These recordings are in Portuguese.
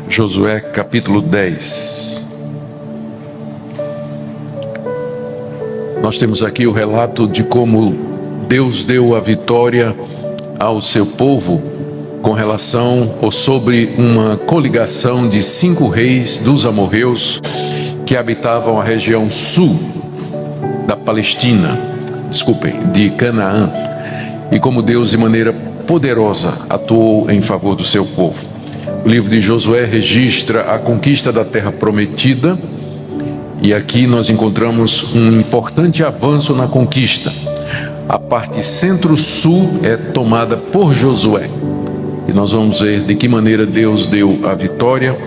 Josué capítulo 10. Nós temos aqui o relato de como Deus deu a vitória ao seu povo com relação ou sobre uma coligação de 5 reis dos amorreus que habitavam a região sul da Palestina, de Canaã, e como Deus de maneira poderosa atuou em favor do seu povo. O livro de Josué registra a conquista da terra prometida, e aqui nós encontramos um importante avanço na conquista. A parte centro-sul é tomada por Josué, e nós vamos ver de que maneira Deus deu a vitória,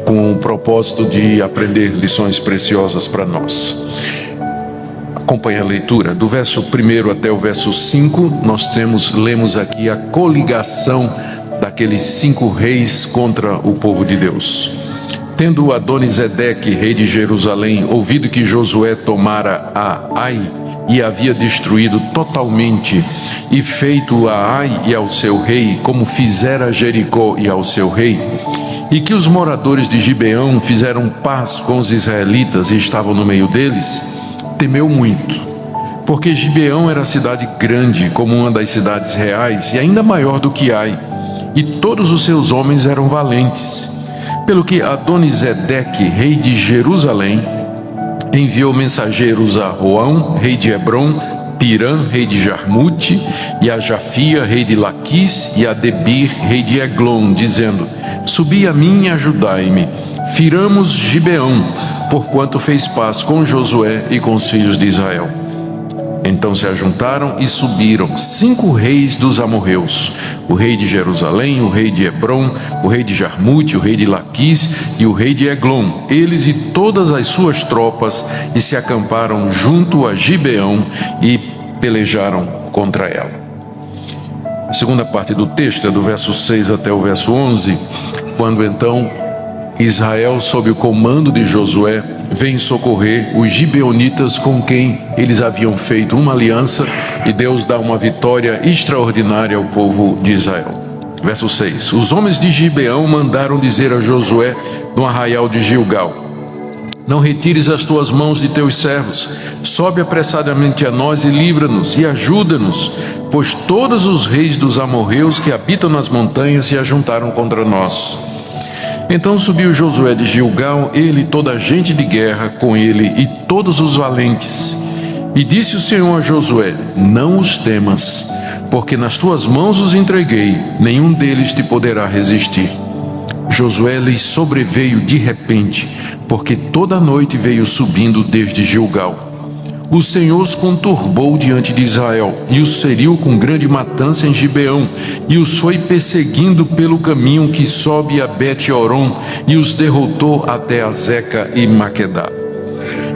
com o propósito de aprender lições preciosas para nós. Acompanhe a leitura. Do verso 1 até o verso 5, lemos aqui a coligação daqueles 5 reis contra o povo de Deus. Tendo Adonisedeque, rei de Jerusalém, ouvido que Josué tomara a Ai e havia destruído totalmente, e feito a Ai e ao seu rei, como fizera a Jericó e ao seu rei, e que os moradores de Gibeão fizeram paz com os israelitas e estavam no meio deles, temeu muito, porque Gibeão era cidade grande, como uma das cidades reais, e ainda maior do que Ai, e todos os seus homens eram valentes. Pelo que Adonisedeque, rei de Jerusalém, enviou mensageiros a Roão, rei de Hebron, Pirã, rei de Jarmute, e a Jafia, rei de Laquis, e a Debir, rei de Eglon, dizendo: subi a mim e ajudai-me, firamos Gibeão, porquanto fez paz com Josué e com os filhos de Israel. Então se ajuntaram e subiram 5 reis dos amorreus, o rei de Jerusalém, o rei de Hebron, o rei de Jarmute, o rei de Laquis e o rei de Eglon, eles e todas as suas tropas, e se acamparam junto a Gibeão e pelejaram contra ela. A segunda parte do texto é do verso 6 até o verso 11, quando então Israel, sob o comando de Josué, vem socorrer os gibeonitas com quem eles haviam feito uma aliança, e Deus dá uma vitória extraordinária ao povo de Israel. Verso 6: os homens de Gibeão mandaram dizer a Josué no arraial de Gilgal: não retires as tuas mãos de teus servos, sobe apressadamente a nós e livra-nos e ajuda-nos, pois todos os reis dos amorreus que habitam nas montanhas se ajuntaram contra nós. Então subiu Josué de Gilgal, ele e toda a gente de guerra com ele e todos os valentes. E disse o Senhor a Josué: não os temas, porque nas tuas mãos os entreguei, nenhum deles te poderá resistir. Josué lhes sobreveio de repente, porque toda a noite veio subindo desde Gilgal. O Senhor os conturbou diante de Israel, e os feriu com grande matança em Gibeão, e os foi perseguindo pelo caminho que sobe a Bet-Horon, e os derrotou até Azeca e Maquedá.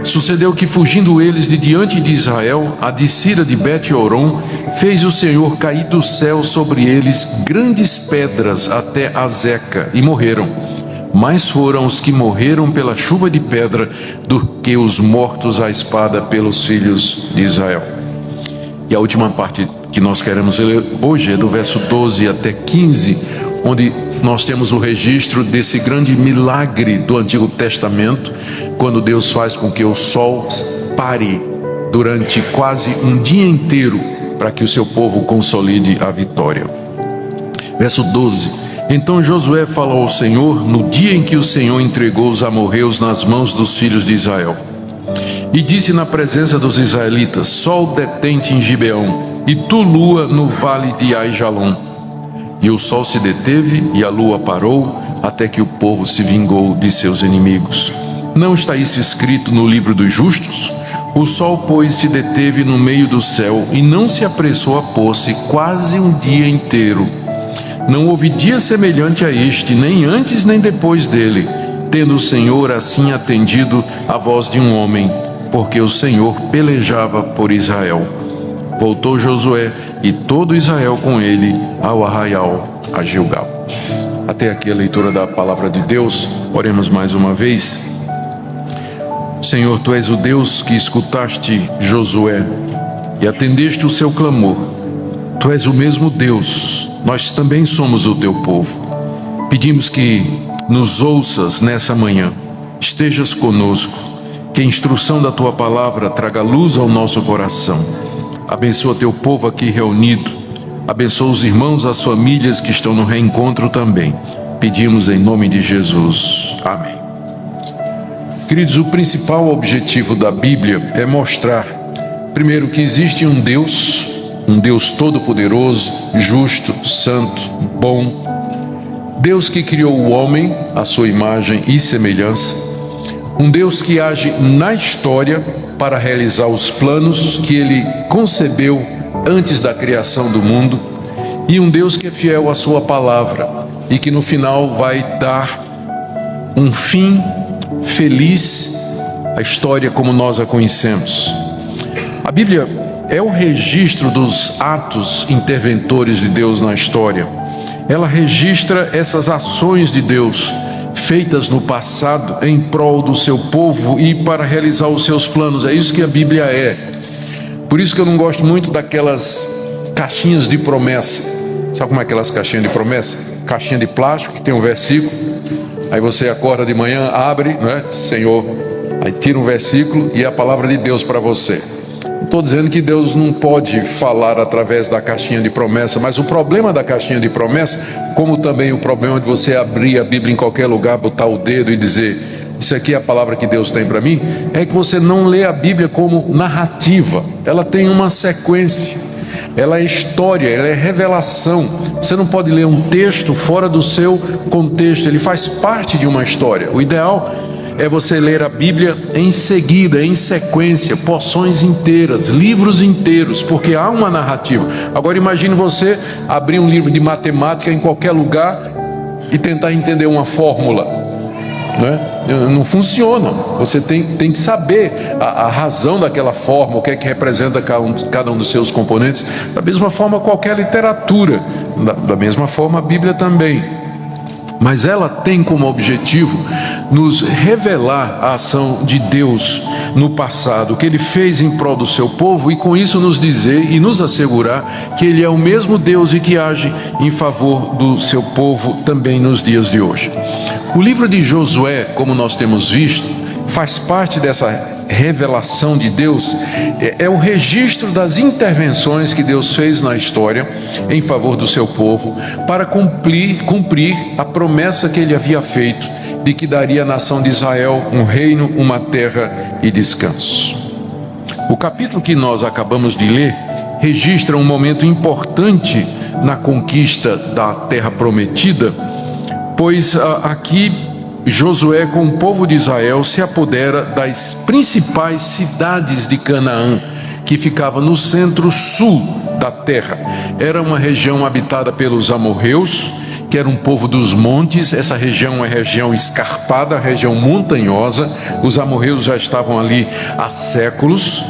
Sucedeu que, fugindo eles de diante de Israel, a descida de Bet-Horon, fez o Senhor cair do céu sobre eles grandes pedras até Azeca, e morreram. Mais foram os que morreram pela chuva de pedra do que os mortos à espada pelos filhos de Israel. E a última parte que nós queremos ler hoje é do verso 12 até 15, onde nós temos o registro desse grande milagre do Antigo Testamento, quando Deus faz com que o sol pare durante quase um dia inteiro para que o seu povo consolide a vitória. Verso 12: então Josué falou ao Senhor no dia em que o Senhor entregou os amorreus nas mãos dos filhos de Israel. E disse na presença dos israelitas: sol detente em Gibeão, e tu lua no vale de Aijalon. E o sol se deteve e a lua parou, até que o povo se vingou de seus inimigos. Não está isso escrito no livro dos justos? O sol, pois, se deteve no meio do céu e não se apressou a pôr-se quase um dia inteiro. Não houve dia semelhante a este, nem antes nem depois dele, tendo o Senhor assim atendido à voz de um homem, porque o Senhor pelejava por Israel. Voltou Josué e todo Israel com ele ao arraial a Gilgal. Até aqui a leitura da palavra de Deus. Oremos mais uma vez. Senhor, Tu és o Deus que escutaste Josué e atendeste o seu clamor. Tu és o mesmo Deus, nós também somos o Teu povo. Pedimos que nos ouças nessa manhã, estejas conosco, que a instrução da Tua palavra traga luz ao nosso coração. Abençoa Teu povo aqui reunido, abençoa os irmãos, as famílias que estão no reencontro também. Pedimos em nome de Jesus. Amém. Queridos, o principal objetivo da Bíblia é mostrar, primeiro, que existe um Deus todo-poderoso, justo, santo, bom. Deus que criou o homem à sua imagem e semelhança. Um Deus que age na história para realizar os planos que Ele concebeu antes da criação do mundo. E um Deus que é fiel à sua palavra e que no final vai dar um fim feliz à história como nós a conhecemos. A Bíblia é o registro dos atos interventores de Deus na história. Ela registra essas ações de Deus feitas no passado em prol do seu povo e para realizar os seus planos. É isso que a Bíblia é. Por isso que eu não gosto muito daquelas caixinhas de promessa. Sabe como é aquelas caixinhas de promessa? Caixinha de plástico que tem um versículo. Aí você acorda de manhã, abre, não é? Senhor, aí tira um versículo e é a palavra de Deus para você. Estou dizendo que Deus não pode falar através da caixinha de promessa, mas o problema da caixinha de promessa, como também o problema de você abrir a Bíblia em qualquer lugar, botar o dedo e dizer, isso aqui é a palavra que Deus tem para mim, é que você não lê a Bíblia como narrativa. Ela tem uma sequência, ela é história, ela é revelação. Você não pode ler um texto fora do seu contexto, ele faz parte de uma história. O ideal é você ler a Bíblia em seguida, em sequência, porções inteiras, livros inteiros, porque há uma narrativa. Agora imagine você abrir um livro de matemática em qualquer lugar e tentar entender uma fórmula, né? Não funciona. Você tem que saber a razão daquela fórmula, o que é que representa cada um dos seus componentes. Da mesma forma qualquer literatura, da mesma forma a Bíblia também. Mas ela tem como objetivo nos revelar a ação de Deus no passado, o que Ele fez em prol do seu povo, e com isso nos dizer e nos assegurar que Ele é o mesmo Deus e que age em favor do seu povo também nos dias de hoje. O livro de Josué, como nós temos visto, faz parte dessa revelação de Deus, é o registro das intervenções que Deus fez na história em favor do seu povo para cumprir a promessa que Ele havia feito de que daria à nação de Israel um reino, uma terra e descanso. O capítulo que nós acabamos de ler registra um momento importante na conquista da terra prometida, pois aqui Josué, com o povo de Israel, se apodera das principais cidades de Canaã, que ficava no centro-sul da terra. Era uma região habitada pelos amorreus, que era um povo dos montes. Essa região é região escarpada, região montanhosa. Os amorreus já estavam ali há séculos.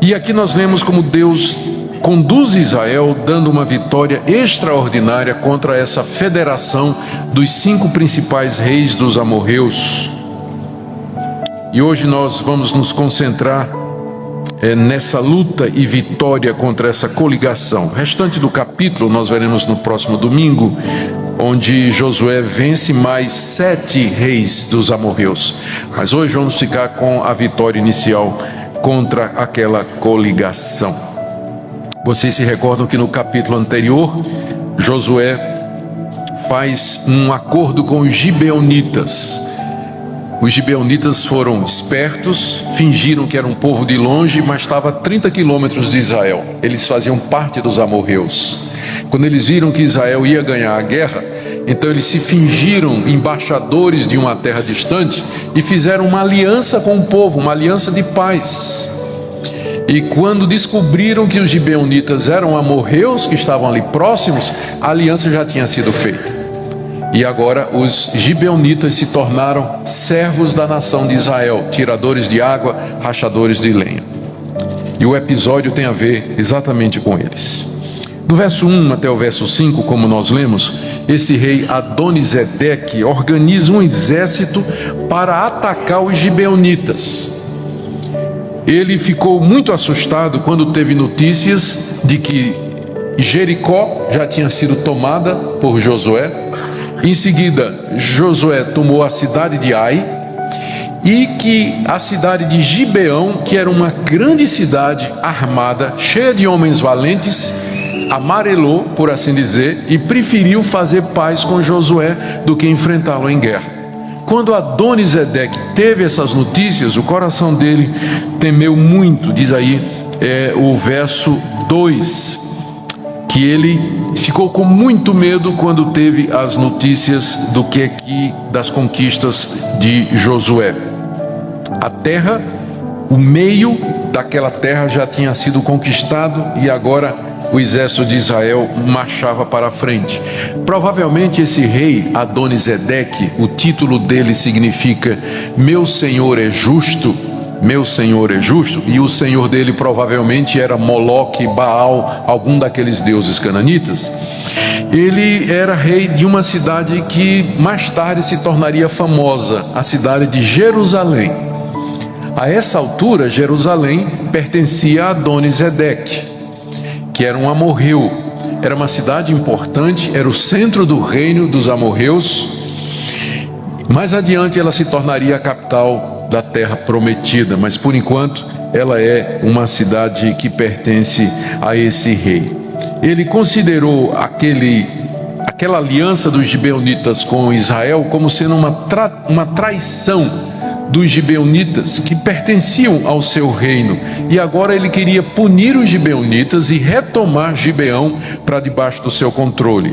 E aqui nós vemos como Deus conduz Israel, dando uma vitória extraordinária contra essa federação dos 5 principais reis dos amorreus. E hoje nós vamos nos concentrar nessa luta e vitória contra essa coligação. O restante do capítulo nós veremos no próximo domingo, onde Josué vence mais 7 reis dos amorreus. Mas hoje vamos ficar com a vitória inicial contra aquela coligação. Vocês se recordam que no capítulo anterior, Josué faz um acordo com os gibeonitas. Os gibeonitas foram espertos, fingiram que era um povo de longe, mas estava a 30 quilômetros de Israel. Eles faziam parte dos amorreus. Quando eles viram que Israel ia ganhar a guerra, então eles se fingiram embaixadores de uma terra distante e fizeram uma aliança com o povo, uma aliança de paz. E quando descobriram que os gibeonitas eram amorreus que estavam ali próximos, a aliança já tinha sido feita. E agora os gibeonitas se tornaram servos da nação de Israel, tiradores de água, rachadores de lenha. E o episódio tem a ver exatamente com eles. Do verso 1 até o verso 5, como nós lemos, esse rei Adonisedeque organiza um exército para atacar os gibeonitas. Ele ficou muito assustado quando teve notícias de que Jericó já tinha sido tomada por Josué, Em seguida, Josué tomou a cidade de Ai, e que a cidade de Gibeão, que era uma grande cidade armada, cheia de homens valentes, amarelou, por assim dizer, e preferiu fazer paz com Josué do que enfrentá-lo em guerra. Quando Adoni-Zedeque teve essas notícias, o coração dele temeu muito, diz aí o verso 2, que ele ficou com muito medo quando teve as notícias das conquistas de Josué. A terra, o meio daquela terra já tinha sido conquistado e agora o exército de Israel marchava para a frente. Provavelmente esse rei Adoni-Zedeque, o título dele significa meu senhor é justo, meu senhor é justo, e o senhor dele provavelmente era Moloque, Baal, algum daqueles deuses cananitas. Ele era rei de uma cidade que mais tarde se tornaria famosa, a cidade de Jerusalém. A essa altura, Jerusalém pertencia a Adoni-Zedeque, que era um amorreu. Era uma cidade importante, era o centro do reino dos amorreus. Mais adiante ela se tornaria a capital da terra prometida, mas por enquanto ela é uma cidade que pertence a esse rei. Ele considerou aquela aliança dos gibeonitas com Israel como sendo uma traição dos gibeonitas que pertenciam ao seu reino, e agora ele queria punir os gibeonitas e retomar Gibeão para debaixo do seu controle.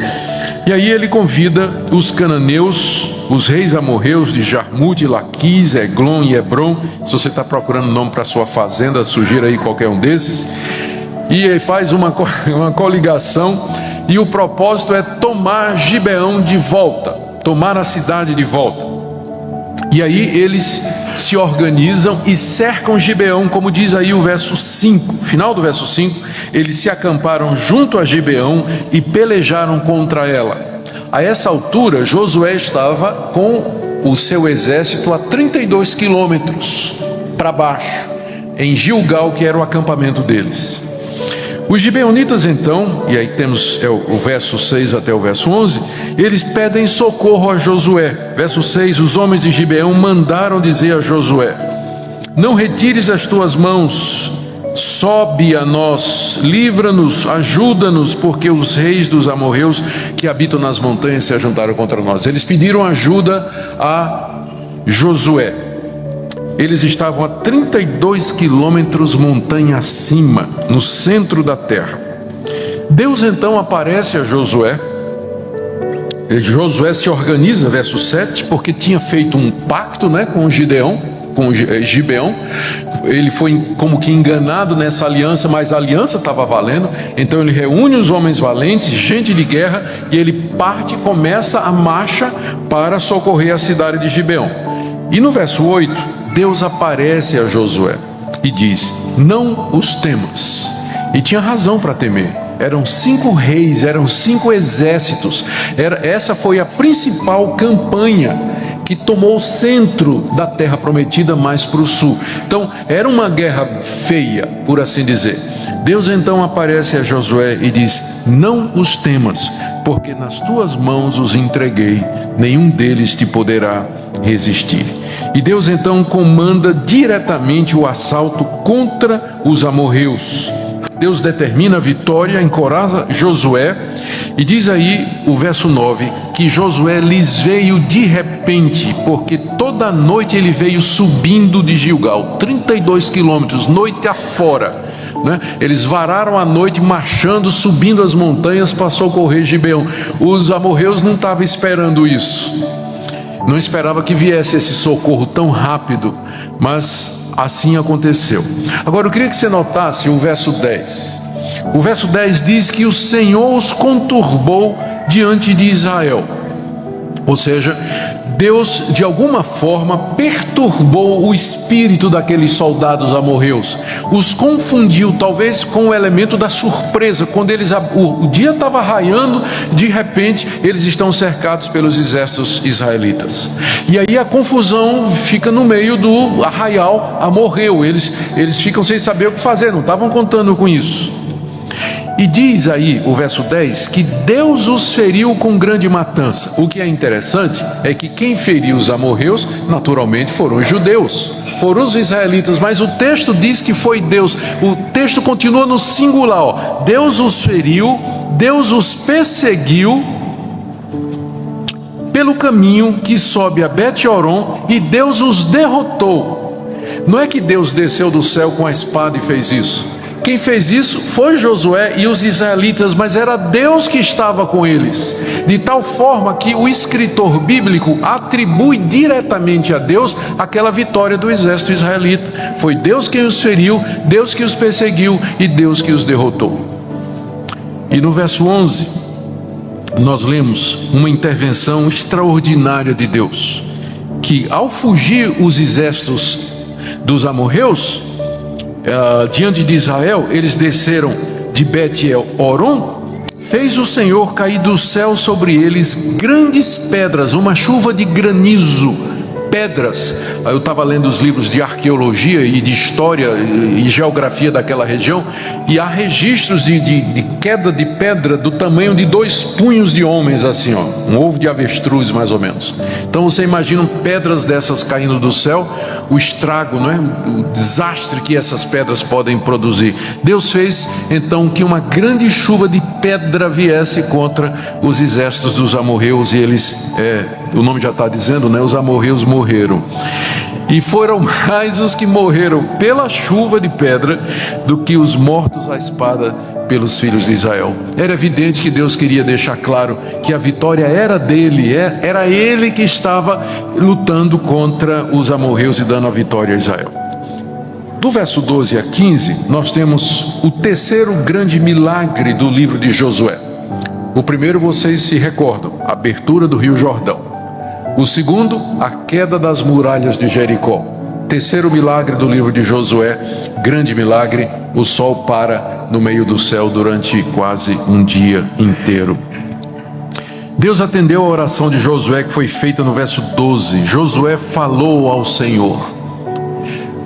E aí ele convida os cananeus, os reis amorreus de Jarmute, Laquis, Eglon e Hebron. Se você está procurando nome para sua fazenda, sugira aí qualquer um desses, e ele faz uma coligação, e o propósito é tomar Gibeão de volta, tomar a cidade de volta. E aí eles se organizam e cercam Gibeão, como diz aí o verso 5, final do verso 5, eles se acamparam junto a Gibeão e pelejaram contra ela. A essa altura, Josué estava com o seu exército a 32 quilômetros para baixo, em Gilgal, que era o acampamento deles. Os gibeonitas então, e aí temos o verso 6 até o verso 11, eles pedem socorro a Josué. Verso 6, os homens de Gibeão mandaram dizer a Josué: não retires as tuas mãos, sobe a nós, livra-nos, ajuda-nos, porque os reis dos amorreus que habitam nas montanhas se ajuntaram contra nós. Eles pediram ajuda a Josué. Eles estavam a 32 quilômetros montanha acima, no centro da terra. Deus então aparece a Josué. Josué se organiza, verso 7, porque tinha feito um pacto, com Gibeão. Ele foi como que enganado nessa aliança, mas a aliança estava valendo. Então ele reúne os homens valentes, gente de guerra, e ele parte, começa a marcha para socorrer a cidade de Gibeão. E no verso 8, Deus aparece a Josué e diz: não os temas. E tinha razão para temer. Eram 5 reis, eram 5 exércitos. Essa foi a principal campanha que tomou o centro da terra prometida mais para o sul. Então era uma guerra feia, por assim dizer. Deus então aparece a Josué e diz: não os temas, porque nas tuas mãos os entreguei, nenhum deles te poderá resistir. E Deus então comanda diretamente o assalto contra os amorreus. Deus determina a vitória, encoraja Josué, e diz aí o verso 9, que Josué lhes veio de repente, porque toda noite ele veio subindo de Gilgal, 32 quilômetros, noite afora. Eles vararam a noite marchando, subindo as montanhas para socorrer Gibeão. Os amorreus não estavam esperando isso, não esperava que viesse esse socorro tão rápido, mas assim aconteceu. Agora eu queria que você notasse o verso 10. O verso 10 diz que o Senhor os conturbou diante de Israel. Ou seja, Deus de alguma forma perturbou o espírito daqueles soldados amorreus, os confundiu talvez com o elemento da surpresa. Quando o dia estava raiando, de repente eles estão cercados pelos exércitos israelitas, e aí a confusão fica no meio do arraial amorreu. Eles ficam sem saber o que fazer, não estavam contando com isso. E diz aí o verso 10 que Deus os feriu com grande matança. O que é interessante é que quem feriu os amorreus naturalmente foram os judeus, foram os israelitas, mas o texto diz que foi Deus. O texto continua no singular, ó. Deus os feriu, Deus os perseguiu pelo caminho que sobe a Bet-horon, e Deus os derrotou. Não é que Deus desceu do céu com a espada e fez isso. Quem fez isso foi Josué e os israelitas, mas era Deus que estava com eles, de tal forma que o escritor bíblico atribui diretamente a Deus aquela vitória do exército israelita. Foi Deus quem os feriu, Deus que os perseguiu e Deus que os derrotou. E no verso 11, nós lemos uma intervenção extraordinária de Deus, que ao fugir os exércitos dos amorreus, diante de Israel, eles desceram de Bet-horon. Fez o Senhor cair do céu sobre eles grandes pedras, uma chuva de granizo, pedras. Eu estava lendo os livros de arqueologia e de história e geografia daquela região, e há registros de queda de pedra do tamanho de 2 punhos de homens, assim, ó, um ovo de avestruz mais ou menos. Então você imagina pedras dessas caindo do céu, o estrago, não é? O desastre que essas pedras podem produzir. Deus fez então que uma grande chuva de pedra viesse contra os exércitos dos amorreus, e eles, o nome já está dizendo, né? Os amorreus morreram. E foram mais os que morreram pela chuva de pedra do que os mortos à espada pelos filhos de Israel. Era evidente que Deus queria deixar claro que a vitória era dele, era ele que estava lutando contra os amorreus e dando a vitória a Israel. Do verso 12 a 15, nós temos o terceiro grande milagre do livro de Josué. O primeiro, vocês se recordam, a abertura do rio Jordão. O segundo, a queda das muralhas de Jericó. Terceiro milagre do livro de Josué, grande milagre, o sol para no meio do céu durante quase um dia inteiro. Deus atendeu a oração de Josué, que foi feita no verso 12. Josué falou ao Senhor.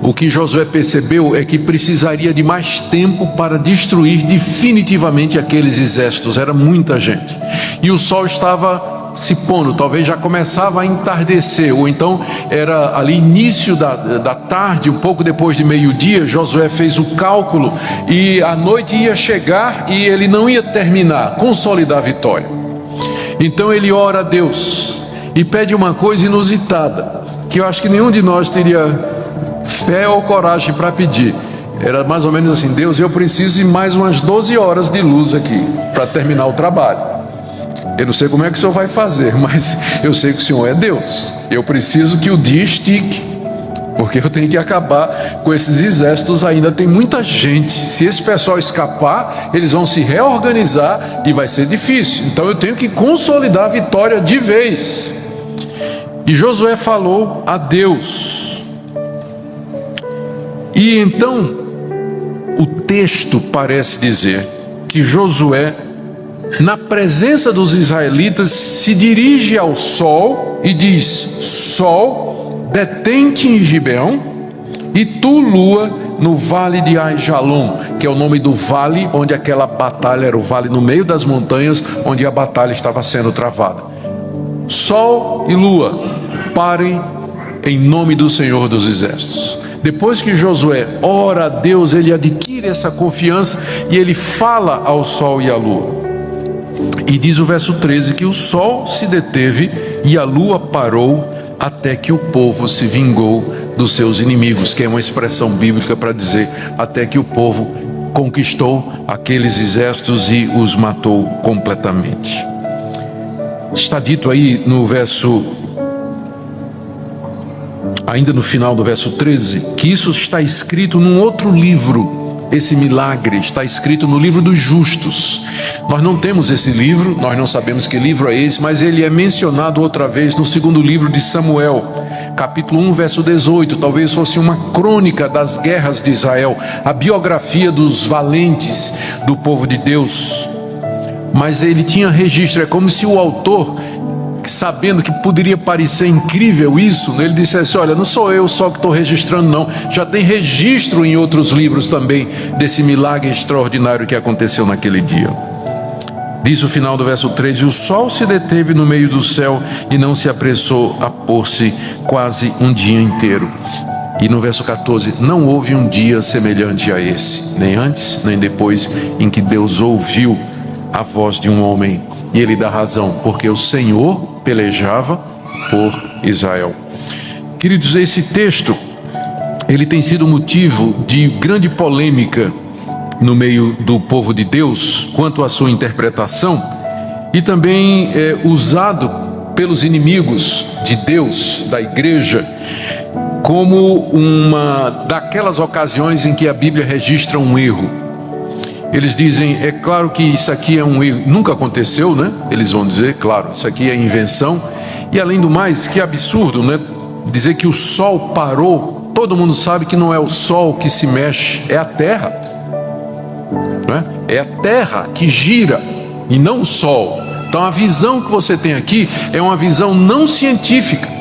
O que Josué percebeu é que precisaria de mais tempo para destruir definitivamente aqueles exércitos. Era muita gente. E o sol estava se pondo, talvez já começava a entardecer, ou então era ali início da tarde, um pouco depois de meio-dia. Josué fez o cálculo e a noite ia chegar e ele não ia terminar, consolidar a vitória. Então ele ora a Deus e pede uma coisa inusitada, que eu acho que nenhum de nós teria fé ou coragem para pedir. Era mais ou menos assim: Deus, eu preciso de mais umas 12 horas de luz aqui para terminar o trabalho. Eu não sei como é que o Senhor vai fazer, mas eu sei que o Senhor é Deus. Eu preciso que o dia estique, porque eu tenho que acabar com esses exércitos. Ainda tem muita gente. Se esse pessoal escapar, eles vão se reorganizar e vai ser difícil. Então eu tenho que consolidar a vitória de vez. E Josué falou a Deus. E então o texto parece dizer que Josué, na presença dos israelitas, se dirige ao sol e diz: Sol, detente em Gibeão, e tu, lua, no vale de Aijalon, que é o nome do vale onde aquela batalha, era o vale no meio das montanhas onde a batalha estava sendo travada. Sol e lua, parem em nome do Senhor dos Exércitos. Depois que Josué ora a Deus, ele adquire essa confiança e ele fala ao sol e à lua. E diz o verso 13 que o sol se deteve e a lua parou até que o povo se vingou dos seus inimigos, que é uma expressão bíblica para dizer até que o povo conquistou aqueles exércitos e os matou completamente. Está dito aí no verso, ainda no final do verso 13, que isso está escrito num outro livro. Esse milagre está escrito no livro dos justos. Nós não temos esse livro, nós não sabemos que livro é esse, mas ele é mencionado outra vez no segundo livro de Samuel, capítulo 1, verso 18. Talvez fosse uma crônica das guerras de Israel, a biografia dos valentes do povo de Deus. Mas ele tinha registro, é como se o autor sabendo que poderia parecer incrível isso, né? Ele dissesse: olha, não sou eu só que estou registrando, não. Já tem registro em outros livros também desse milagre extraordinário que aconteceu naquele dia. Diz o final do verso 13: e o sol se deteve no meio do céu e não se apressou a pôr-se quase um dia inteiro. E no verso 14: não houve um dia semelhante a esse, nem antes nem depois, em que Deus ouviu a voz de um homem. E ele dá razão, porque o Senhor pelejava por Israel. Queridos, esse texto, ele tem sido motivo de grande polêmica no meio do povo de Deus quanto à sua interpretação, e também usado pelos inimigos de Deus, da igreja, como uma daquelas ocasiões em que a Bíblia registra um erro. Eles dizem: é claro que isso aqui é um erro, nunca aconteceu, né? Eles vão dizer: claro, isso aqui é invenção. E além do mais, que absurdo, né? Dizer que o sol parou. Todo mundo sabe que não é o sol que se mexe, é a terra, né? É a terra que gira e não o sol. Então a visão que você tem aqui é uma visão não científica.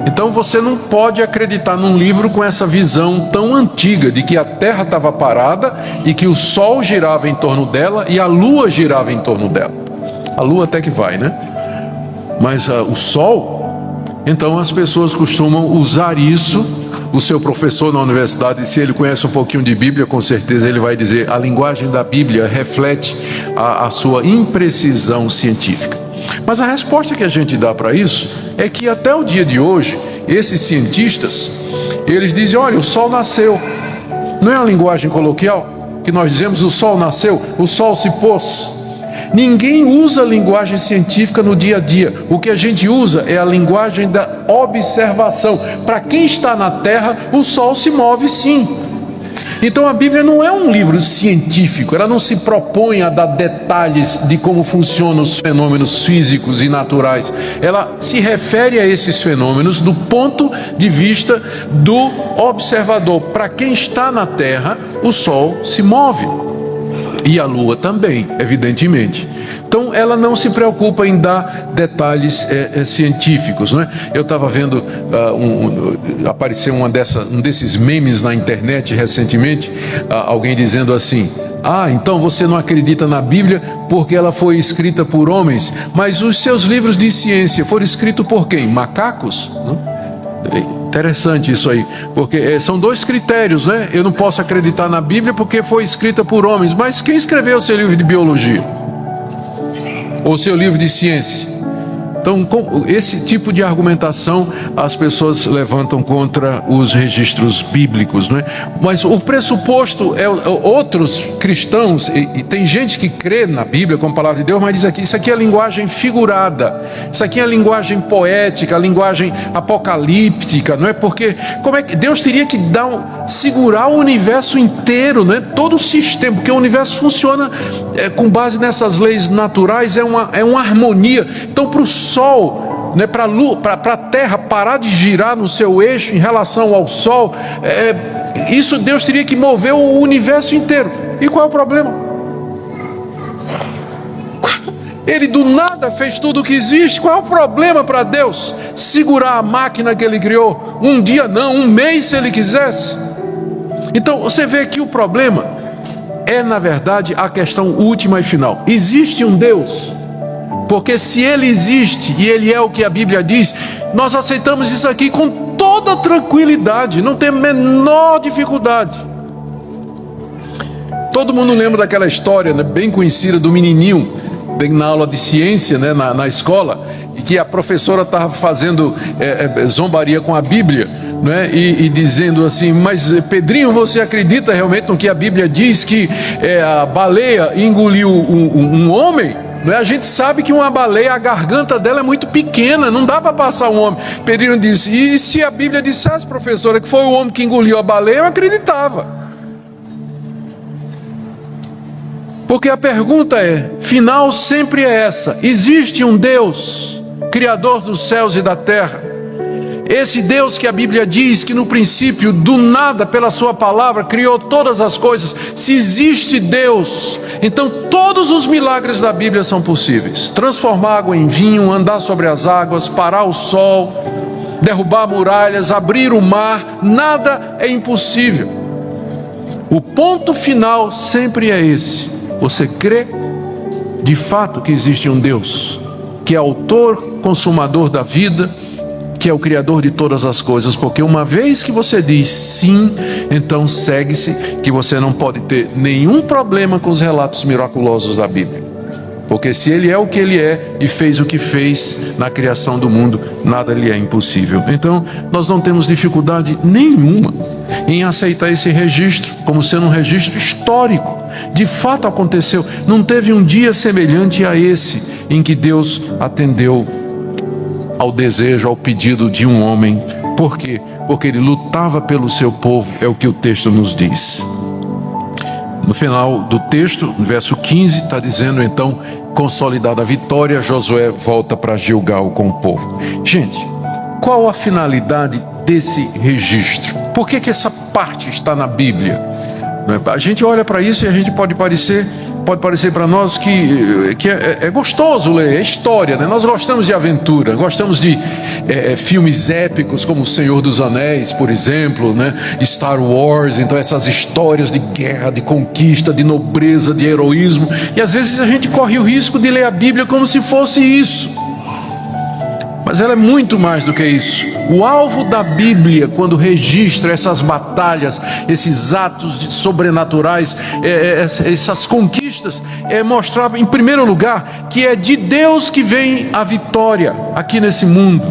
Então você não pode acreditar num livro com essa visão tão antiga de que a terra estava parada e que o sol girava em torno dela e a lua girava em torno dela. A lua até que vai, né? Mas o sol, então as pessoas costumam usar isso. O seu professor na universidade, se ele conhece um pouquinho de Bíblia, com certeza ele vai dizer: a linguagem da Bíblia reflete a sua imprecisão científica. Mas a resposta que a gente dá para isso é que até o dia de hoje, esses cientistas, eles dizem: olha, o sol nasceu. Não é a linguagem coloquial que nós dizemos: o sol nasceu, o sol se pôs. Ninguém usa a linguagem científica no dia a dia. O que a gente usa é a linguagem da observação. Para quem está na terra, o sol se move sim. Então a Bíblia não é um livro científico, ela não se propõe a dar detalhes de como funcionam os fenômenos físicos e naturais. Ela se refere a esses fenômenos do ponto de vista do observador. Para quem está na terra, o sol se move. E a lua também, evidentemente. Então ela não se preocupa em dar detalhes científicos, né? Eu estava vendo apareceu um desses memes na internet recentemente, alguém dizendo assim: então você não acredita na Bíblia porque ela foi escrita por homens, mas os seus livros de ciência foram escritos por quem? Macacos? Interessante isso aí, porque são dois critérios, né? Eu não posso acreditar na Bíblia porque foi escrita por homens, mas quem escreveu o seu livro de biologia? Ou seu livro de ciência? Então, com esse tipo de argumentação, as pessoas levantam contra os registros bíblicos, né? Mas o pressuposto é outros cristãos, e tem gente que crê na Bíblia como palavra de Deus, mas diz aqui: isso aqui é linguagem figurada, isso aqui é linguagem poética, linguagem apocalíptica, não é? Porque como é que Deus teria que segurar o universo inteiro, né? Todo o sistema, porque o universo funciona com base nessas leis naturais, é uma harmonia. Então, para o Sol, né, para a Terra parar de girar no seu eixo em relação ao Sol, isso Deus teria que mover o universo inteiro. E qual é o problema? Ele do nada fez tudo o que existe. Qual é o problema para Deus segurar a máquina que Ele criou? Um dia não, um mês se Ele quisesse. Então você vê que o problema é, na verdade, a questão última e final: existe um Deus? Porque se Ele existe e Ele é o que a Bíblia diz, nós aceitamos isso aqui com toda tranquilidade, não tem a menor dificuldade. Todo mundo lembra daquela história, né, bem conhecida, do menininho na aula de ciência, né, na escola, e que a professora estava fazendo zombaria com a Bíblia, né, e dizendo assim: mas Pedrinho, você acredita realmente no que a Bíblia diz, que a baleia engoliu um homem? A gente sabe que uma baleia, a garganta dela é muito pequena, não dá para passar um homem. Pedrinho disse: e se a Bíblia dissesse, professora, que foi o homem que engoliu a baleia, eu acreditava. Porque a pergunta final sempre é essa: existe um Deus, Criador dos céus e da terra, Esse Deus que a Bíblia diz que no princípio, do nada, pela sua palavra, criou todas as coisas. Se existe Deus, então todos os milagres da Bíblia são possíveis. Transformar água em vinho, andar sobre as águas, parar o sol, derrubar muralhas, abrir o mar, nada é impossível. O ponto final sempre é esse: você crê de fato que existe um Deus, que é autor, consumador da vida, que é o Criador de todas as coisas, porque uma vez que você diz sim, então segue-se que você não pode ter nenhum problema com os relatos miraculosos da Bíblia, porque se Ele é o que Ele é e fez o que fez na criação do mundo, nada lhe é impossível. Então nós não temos dificuldade nenhuma em aceitar esse registro como sendo um registro histórico. De fato aconteceu, não teve um dia semelhante a esse em que Deus atendeu ao desejo, ao pedido de um homem. Por quê? Porque ele lutava pelo seu povo, é o que o texto nos diz. No final do texto, no verso 15, está dizendo então, consolidada a vitória, Josué volta para Gilgal com o povo. Gente, qual a finalidade desse registro? Por que essa parte está na Bíblia? A gente olha para isso e a gente pode parecer para nós que é gostoso ler, é história, né? Nós gostamos de aventura, gostamos de filmes épicos como O Senhor dos Anéis, por exemplo, né? Star Wars. Então essas histórias de guerra, de conquista, de nobreza, de heroísmo, e às vezes a gente corre o risco de ler a Bíblia como se fosse isso, mas ela é muito mais do que isso. O alvo da Bíblia, quando registra essas batalhas, esses atos sobrenaturais, essas conquistas, é mostrar, em primeiro lugar, que é de Deus que vem a vitória aqui nesse mundo.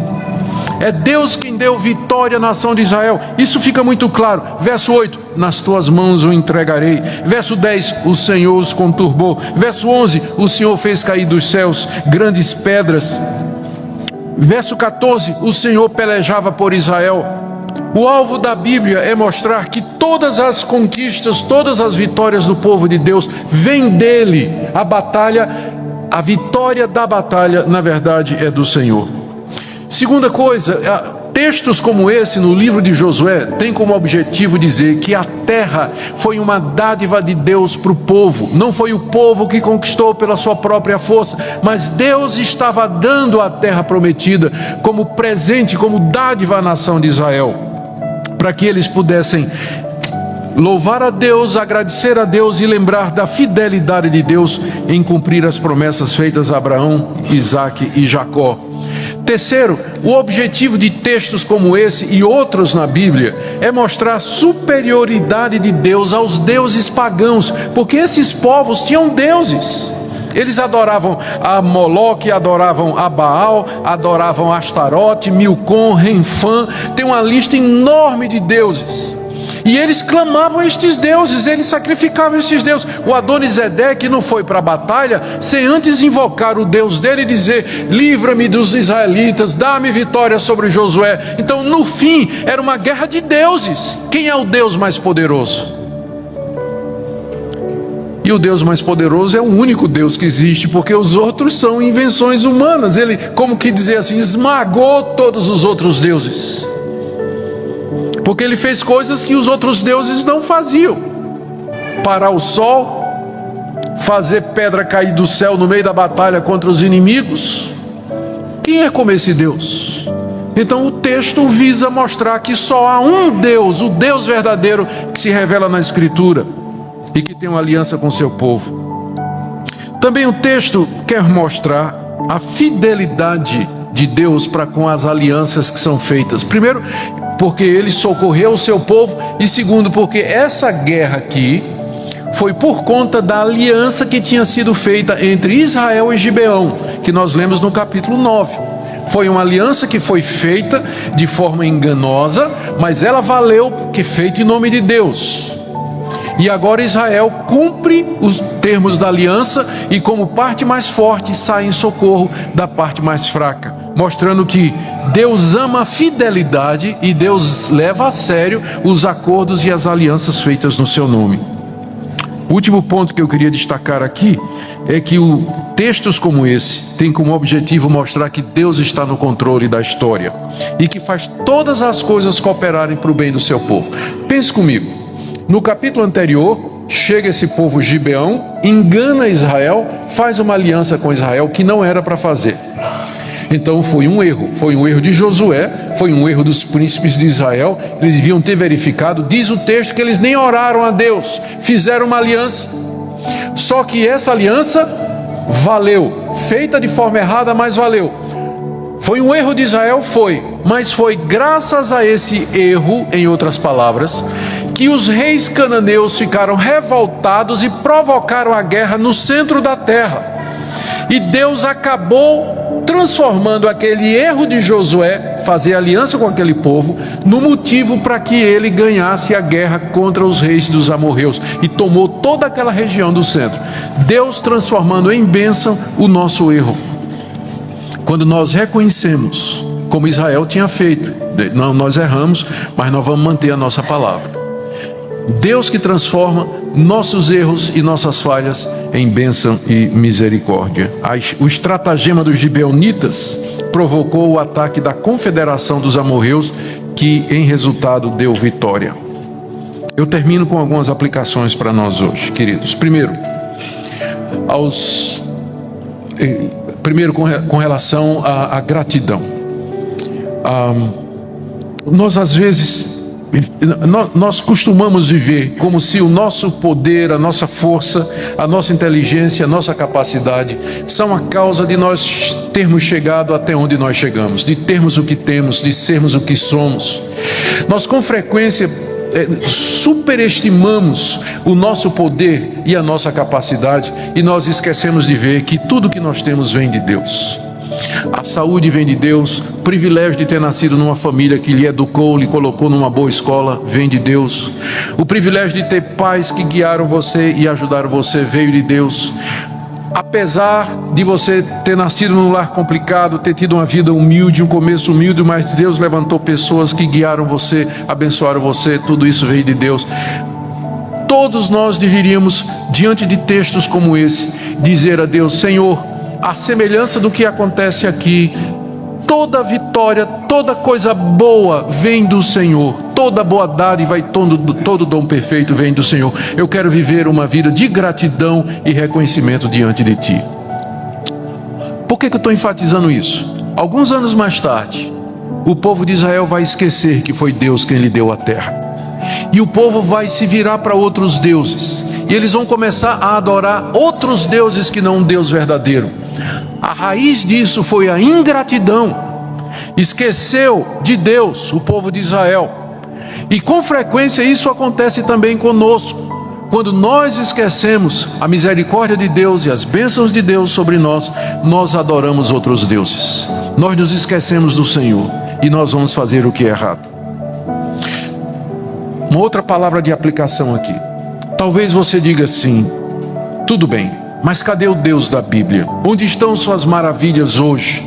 É Deus quem deu vitória à nação de Israel. Isso fica muito claro. Verso 8, nas tuas mãos o entregarei. Verso 10, o Senhor os conturbou. Verso 11, o Senhor fez cair dos céus grandes pedras. Verso 14, o Senhor pelejava por Israel. O alvo da Bíblia é mostrar que todas as conquistas, todas as vitórias do povo de Deus vêm dele. A vitória da batalha, na verdade, é do Senhor. Segunda coisa, textos como esse no livro de Josué tem como objetivo dizer que a terra foi uma dádiva de Deus para o povo. Não foi o povo que conquistou pela sua própria força, mas Deus estava dando a terra prometida como presente, como dádiva à nação de Israel, para que eles pudessem louvar a Deus, agradecer a Deus e lembrar da fidelidade de Deus em cumprir as promessas feitas a Abraão, Isaque e Jacó. Terceiro, o objetivo de textos como esse e outros na Bíblia é mostrar a superioridade de Deus aos deuses pagãos, porque esses povos tinham deuses. Eles adoravam a Moloque, adoravam a Baal, adoravam a Astarote, Milcom, Renfã. Tem uma lista enorme de deuses. E eles clamavam a estes deuses, eles sacrificavam estes deuses. O Adonisedeque não foi para a batalha sem antes invocar o Deus dele e dizer: livra-me dos israelitas, dá-me vitória sobre Josué. Então no fim era uma guerra de deuses. Quem é o Deus mais poderoso? E o Deus mais poderoso é o único Deus que existe, porque os outros são invenções humanas. Ele, como que dizer assim, esmagou todos os outros deuses, porque ele fez coisas que os outros deuses não faziam. Parar o sol, fazer pedra cair do céu no meio da batalha contra os inimigos. Quem é como esse Deus? Então o texto visa mostrar que só há um Deus, o Deus verdadeiro, que se revela na Escritura e que tem uma aliança com seu povo. Também o texto quer mostrar a fidelidade de Deus para com as alianças que são feitas. Primeiro, porque ele socorreu o seu povo, e segundo, porque essa guerra aqui foi por conta da aliança que tinha sido feita entre Israel e Gibeão, que nós lemos no capítulo 9. Foi uma aliança que foi feita de forma enganosa, mas ela valeu porque feita em nome de Deus. E agora Israel cumpre os termos da aliança e, como parte mais forte, sai em socorro da parte mais fraca, mostrando que Deus ama a fidelidade e Deus leva a sério os acordos e as alianças feitas no seu nome. O último ponto que eu queria destacar aqui é que textos como esse têm como objetivo mostrar que Deus está no controle da história e que faz todas as coisas cooperarem para o bem do seu povo. Pense comigo, no capítulo anterior, chega esse povo Gibeão, engana Israel, faz uma aliança com Israel que não era para fazer. Então foi um erro de Josué, foi um erro dos príncipes de Israel. Eles deviam ter verificado. Diz o texto que eles nem oraram a Deus, fizeram uma aliança. Só que essa aliança valeu, feita de forma errada, mas valeu. Foi um erro de Israel, mas foi graças a esse erro, em outras palavras, que os reis cananeus ficaram revoltados e provocaram a guerra no centro da terra. E Deus acabou transformando aquele erro de Josué, fazer aliança com aquele povo, no motivo para que ele ganhasse a guerra contra os reis dos amorreus e tomou toda aquela região do centro. Deus transformando em bênção o nosso erro. Quando nós reconhecemos, como Israel tinha feito, nós erramos, mas nós vamos manter a nossa palavra. Deus que transforma nossos erros e nossas falhas em bênção e misericórdia. O estratagema dos gibeonitas provocou o ataque da confederação dos amorreus, que em resultado deu vitória. Eu termino com algumas aplicações para nós hoje, queridos. Primeiro, com relação à gratidão. Nós às vezes nós costumamos viver como se o nosso poder, a nossa força, a nossa inteligência, a nossa capacidade são a causa de nós termos chegado até onde nós chegamos, de termos o que temos, de sermos o que somos. Nós com frequência superestimamos o nosso poder e a nossa capacidade, e nós esquecemos de ver que tudo que nós temos vem de Deus. A saúde vem de Deus, o privilégio de ter nascido numa família que lhe educou, lhe colocou numa boa escola, vem de Deus. O privilégio de ter pais que guiaram você e ajudaram você, veio de Deus. Apesar de você ter nascido num lar complicado, ter tido uma vida humilde, um começo humilde, mas Deus levantou pessoas que guiaram você, abençoaram você, tudo isso veio de Deus. Todos nós deveríamos, diante de textos como esse, dizer a Deus: Senhor, a semelhança do que acontece aqui, toda vitória, toda coisa boa vem do Senhor, toda boa dádiva e todo dom perfeito vem do Senhor. Eu quero viver uma vida de gratidão e reconhecimento diante de Ti. Por que eu estou enfatizando isso? Alguns anos mais tarde, o povo de Israel vai esquecer que foi Deus quem lhe deu a terra, e o povo vai se virar para outros deuses, e eles vão começar a adorar outros deuses que não um Deus verdadeiro. A raiz disso foi a ingratidão. Esqueceu de Deus o povo de Israel. E com frequência isso acontece também conosco. Quando nós esquecemos a misericórdia de Deus e as bênçãos de Deus sobre nós, nós adoramos outros deuses. Nós nos esquecemos do Senhor e nós vamos fazer o que é errado. Uma outra palavra de aplicação aqui. Talvez você diga assim: tudo bem, mas cadê o Deus da Bíblia? Onde estão suas maravilhas hoje?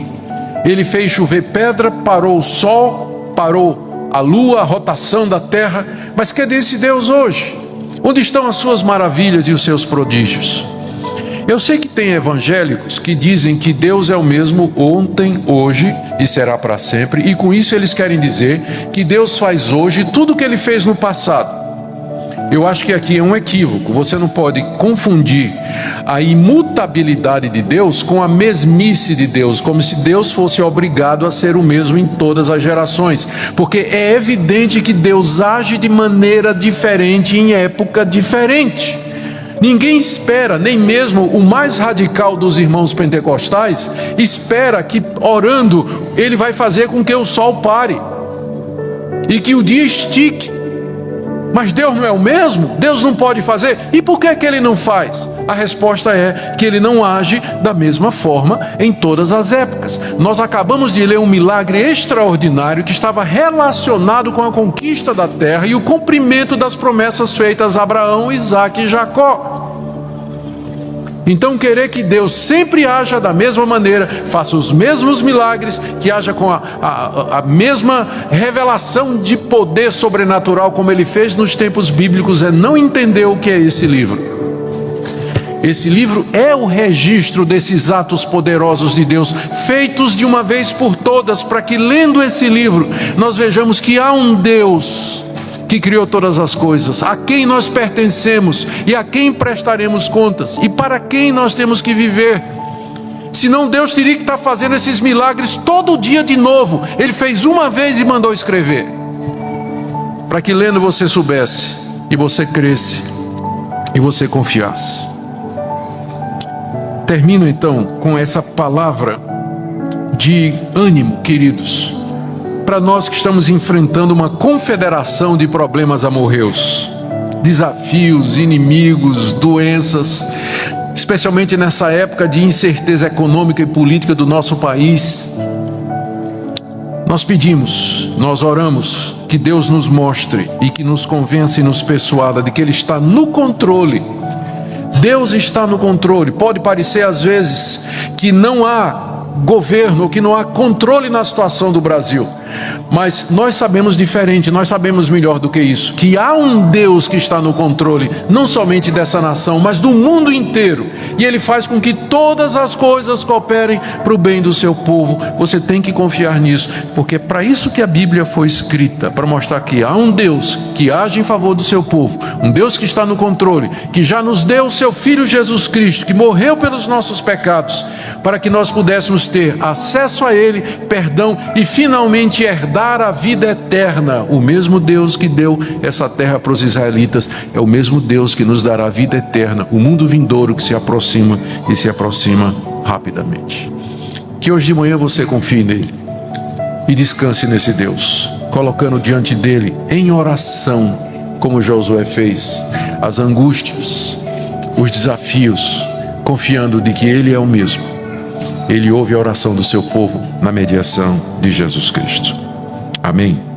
Ele fez chover pedra, parou o sol, parou a lua, a rotação da terra. Mas cadê esse Deus hoje? Onde estão as suas maravilhas e os seus prodígios? Eu sei que tem evangélicos que dizem que Deus é o mesmo ontem, hoje e será para sempre. E com isso eles querem dizer que Deus faz hoje tudo o que Ele fez no passado. Eu acho que aqui é um equívoco. Você não pode confundir a imutabilidade de Deus com a mesmice de Deus, como se Deus fosse obrigado a ser o mesmo em todas as gerações, porque é evidente que Deus age de maneira diferente em época diferente. Ninguém espera, nem mesmo o mais radical dos irmãos pentecostais espera que orando ele vai fazer com que o sol pare e que o dia estique. Mas Deus não é o mesmo? Deus não pode fazer? E por que Ele não faz? A resposta é que Ele não age da mesma forma em todas as épocas. Nós acabamos de ler um milagre extraordinário que estava relacionado com a conquista da terra e o cumprimento das promessas feitas a Abraão, Isaque e Jacó. Então querer que Deus sempre haja da mesma maneira, faça os mesmos milagres, que haja com a mesma revelação de poder sobrenatural como Ele fez nos tempos bíblicos, é não entender o que é esse livro. Esse livro é o registro desses atos poderosos de Deus, feitos de uma vez por todas, para que, lendo esse livro, nós vejamos que há um Deus que criou todas as coisas, a quem nós pertencemos e a quem prestaremos contas, e para quem nós temos que viver. Senão Deus teria que estar fazendo esses milagres todo dia de novo. Ele fez uma vez e mandou escrever, para que lendo você soubesse, e você cresce, e você confiasse. Termino então com essa palavra de ânimo, queridos, para nós que estamos enfrentando uma confederação de problemas amorreus, desafios, inimigos, doenças, especialmente nessa época de incerteza econômica e política do nosso país. Nós pedimos, nós oramos, que Deus nos mostre e que nos convença e nos persuada de que Ele está no controle. Deus está no controle. Pode parecer às vezes que não há governo, que não há controle na situação do Brasil, mas nós sabemos diferente, nós sabemos melhor do que isso, que há um Deus que está no controle, não somente dessa nação, mas do mundo inteiro, e Ele faz com que todas as coisas cooperem para o bem do seu povo. Você tem que confiar nisso, porque é para isso que a Bíblia foi escrita, para mostrar que há um Deus que age em favor do seu povo, um Deus que está no controle, que já nos deu o seu Filho Jesus Cristo, que morreu pelos nossos pecados, para que nós pudéssemos ter acesso a Ele, perdão e finalmente herdar a vida eterna. O mesmo Deus que deu essa terra para os israelitas é o mesmo Deus que nos dará a vida eterna, o mundo vindouro que se aproxima e se aproxima rapidamente. Que hoje de manhã você confie nele e descanse nesse Deus, colocando diante dele em oração, como Josué fez, as angústias, os desafios, confiando de que Ele é o mesmo. Ele ouve a oração do seu povo na mediação de Jesus Cristo. Amém.